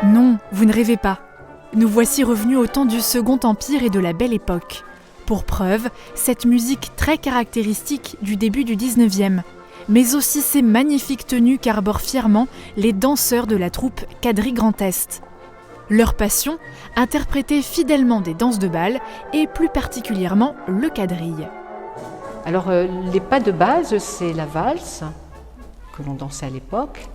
Non, vous ne rêvez pas. Nous voici revenus au temps du Second Empire et de la Belle Époque. Pour preuve, cette musique très caractéristique du début du 19e, mais aussi ces magnifiques tenues qu'arborent fièrement les danseurs de la troupe Quadrille Grand Est. Leur passion, interpréter fidèlement des danses de bal et plus particulièrement le quadrille. Alors les pas de base, c'est la valse que l'on dansait à l'époque,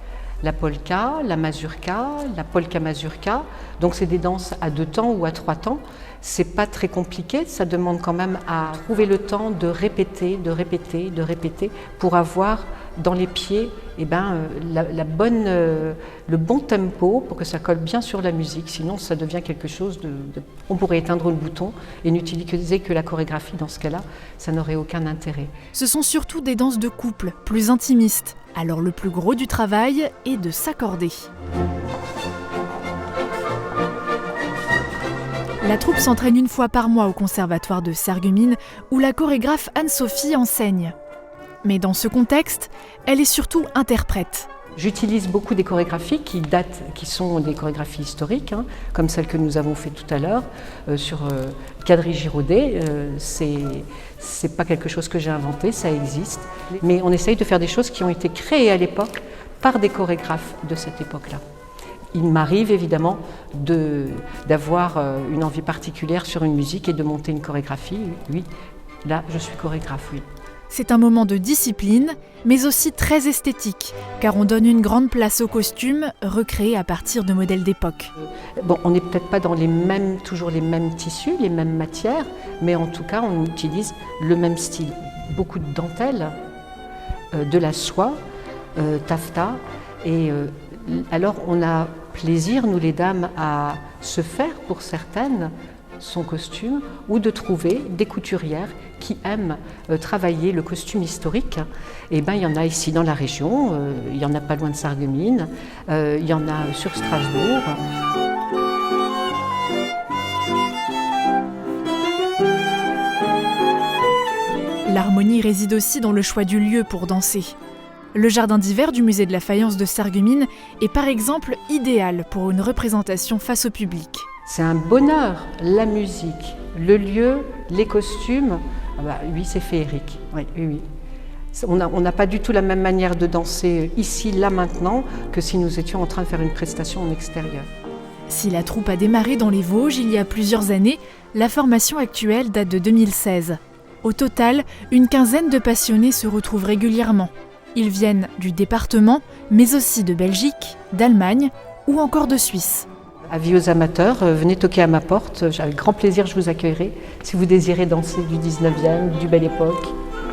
la polka, la mazurka, la polka mazurka. Donc c'est des danses à 2 temps ou à 3 temps. C'est pas très compliqué, ça demande quand même à trouver le temps de répéter, de répéter, de répéter pour avoir dans les pieds le bon tempo pour que ça colle bien sur la musique. Sinon ça devient quelque chose on pourrait éteindre le bouton et n'utiliser que la chorégraphie dans ce cas-là, ça n'aurait aucun intérêt. Ce sont surtout des danses de couple, plus intimistes. Alors le plus gros du travail est de s'accorder. La troupe s'entraîne 1 fois par mois au conservatoire de Sarreguemines où la chorégraphe Anne-Sophie enseigne. Mais dans ce contexte, elle est surtout interprète. J'utilise beaucoup des chorégraphies qui sont des chorégraphies historiques, comme celle que nous avons fait tout à l'heure sur Quadrille Giraudet. C'est pas quelque chose que j'ai inventé, ça existe. Mais on essaye de faire des choses qui ont été créées à l'époque par des chorégraphes de cette époque-là. Il m'arrive évidemment d'avoir une envie particulière sur une musique et de monter une chorégraphie. Oui, là je suis chorégraphe, oui. C'est un moment de discipline, mais aussi très esthétique, car on donne une grande place aux costumes recréés à partir de modèles d'époque. Bon, on n'est peut-être pas dans toujours les mêmes tissus, les mêmes matières, mais en tout cas on utilise le même style. Beaucoup de dentelle, de la soie, taffetas, et alors on a plaisir, nous les dames, à se faire pour certaines son costume ou de trouver des couturières qui aiment travailler le costume historique. Et il y en a ici dans la région, il y en a pas loin de Sarreguemines, il y en a sur Strasbourg. L'harmonie réside aussi dans le choix du lieu pour danser. Le jardin d'hiver du musée de la faïence de Sarreguemines est par exemple idéal pour une représentation face au public. C'est un bonheur, la musique, le lieu, les costumes, oui c'est féerique, oui. On n'a pas du tout la même manière de danser ici, là, maintenant, que si nous étions en train de faire une prestation en extérieur. Si la troupe a démarré dans les Vosges il y a plusieurs années, la formation actuelle date de 2016. Au total, une quinzaine de passionnés se retrouvent régulièrement. Ils viennent du département, mais aussi de Belgique, d'Allemagne ou encore de Suisse. Avis aux amateurs, venez toquer à ma porte, avec grand plaisir je vous accueillerai. Si vous désirez danser du 19e, du Belle Époque,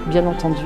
bien entendu.